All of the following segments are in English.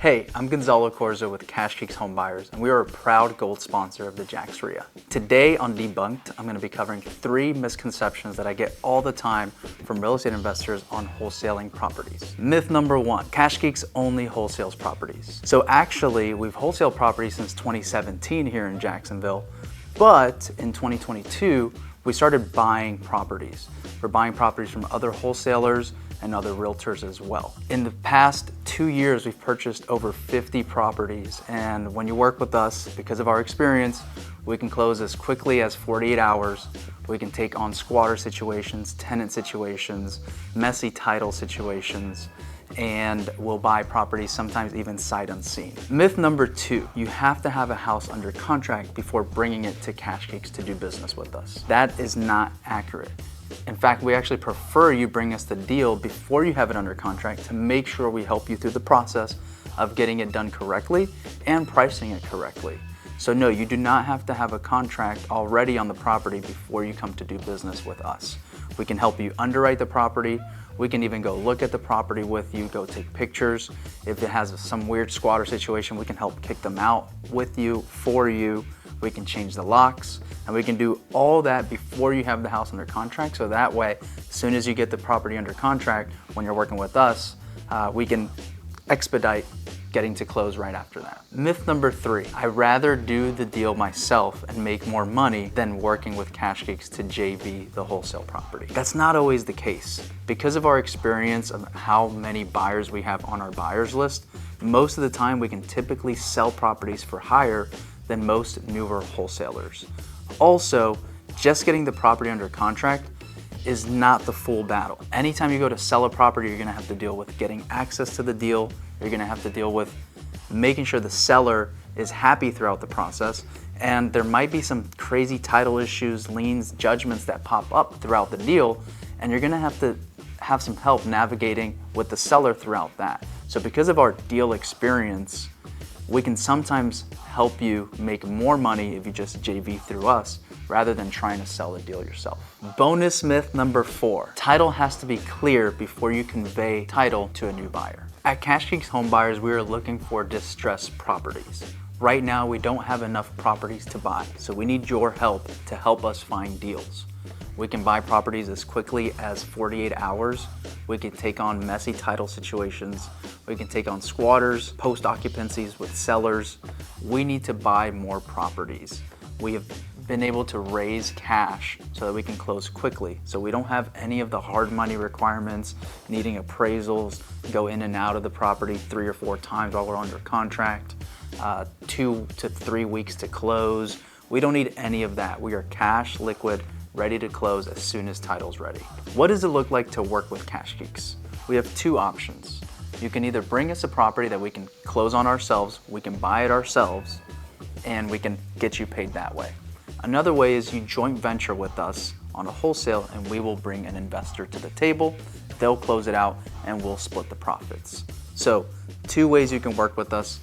Hey, I'm Gonzalo with Cash Geeks Home Buyers, and we are a proud gold sponsor of the JAX REIA. Today on Debunked, I'm going to be covering 3 misconceptions that I get all the time from real estate investors on wholesaling properties. Myth number 1, Cash Geeks only wholesales properties. So actually, we've wholesaled properties since 2017 here in Jacksonville, but in 2022, we started buying properties. We're buying properties from other wholesalers and other realtors as well. In the past 2 years, we've purchased over 50 properties. And when you work with us, because of our experience, we can close as quickly as 48 hours. We can take on squatter situations, tenant situations, messy title situations, and we'll buy properties sometimes even sight unseen. Myth number 2, you have to have a house under contract before bringing it to Cash Geeks to do business with us. That is not accurate. In fact, we actually prefer you bring us the deal before you have it under contract to make sure we help you through the process of getting it done correctly and pricing it correctly. So no, you do not have to have a contract already on the property before you come to do business with us. We can help you underwrite the property. We can even go look at the property with you, go take pictures. If it has some weird squatter situation, we can help kick them out with you, for you. We can change the locks, and we can do all that before you have the house under contract. So that way, as soon as you get the property under contract, when you're working with us, we can expedite getting to close right after that. Myth number 3, I'd rather do the deal myself and make more money than working with Cash Geeks to JV the wholesale property. That's not always the case. Because of our experience of how many buyers we have on our buyers list, most of the time we can typically sell properties for higher than most newer wholesalers. Also, just getting the property under contract is not the full battle. Anytime you go to sell a property, you're gonna have to deal with getting access to the deal. You're gonna have to deal with making sure the seller is happy throughout the process. And there might be some crazy title issues, liens, judgments that pop up throughout the deal. And you're gonna have to have some help navigating with the seller throughout that. So because of our deal experience, we can sometimes help you make more money if you just JV through us rather than trying to sell the deal yourself. Bonus myth number 4, title has to be clear before you convey title to a new buyer. At Cash Geeks Home Buyers, we are looking for distressed properties. Right now, we don't have enough properties to buy, so we need your help to help us find deals. We can buy properties as quickly as 48 hours. We can take on messy title situations. We can take on squatters, post occupancies with sellers. We need to buy more properties. We have been able to raise cash so that we can close quickly. So we don't have any of the hard money requirements, needing appraisals, go in and out of the property 3 or 4 times while we're under contract, 2 to 3 weeks to close. We don't need any of that. We are cash, liquid, ready to close as soon as title's ready. What does it look like to work with Cash Geeks? We have 2 options. You can either bring us a property that we can close on ourselves, we can buy it ourselves, and we can get you paid that way. Another way is you joint venture with us on a wholesale, and we will bring an investor to the table. They'll close it out and we'll split the profits. So 2 ways you can work with us.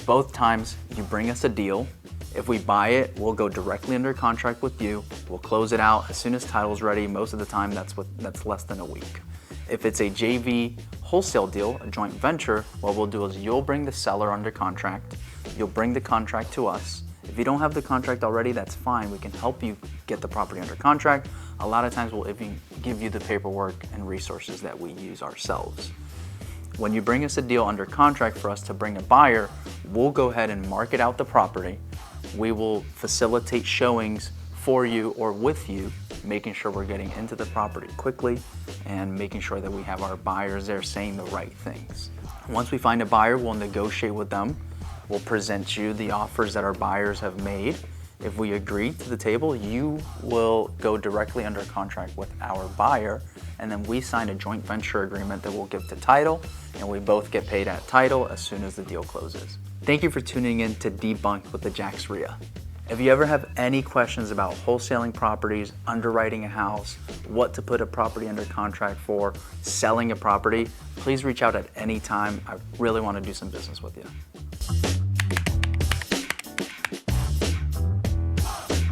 Both times you bring us a deal. If we buy it, we'll go directly under contract with you. We'll close it out as soon as title's ready. Most of the time, that's less than a week. If it's a JV wholesale deal, a joint venture, what we'll do is you'll bring the seller under contract. You'll bring the contract to us. If you don't have the contract already, that's fine. We can help you get the property under contract. A lot of times we'll even give you the paperwork and resources that we use ourselves. When you bring us a deal under contract for us to bring a buyer, we'll go ahead and market out the property. We will facilitate showings for you or with you, making sure we're getting into the property quickly and making sure that we have our buyers there saying the right things. Once we find a buyer, we'll negotiate with them. We'll present you the offers that our buyers have made. If we agree to the table, you will go directly under contract with our buyer, and then we sign a joint venture agreement that we'll give to title, and we both get paid at title as soon as the deal closes. Thank you for tuning in to Debunked with the JAX REIA. If you ever have any questions about wholesaling properties, underwriting a house, what to put a property under contract for, selling a property, please reach out at any time. I really want to do some business with you.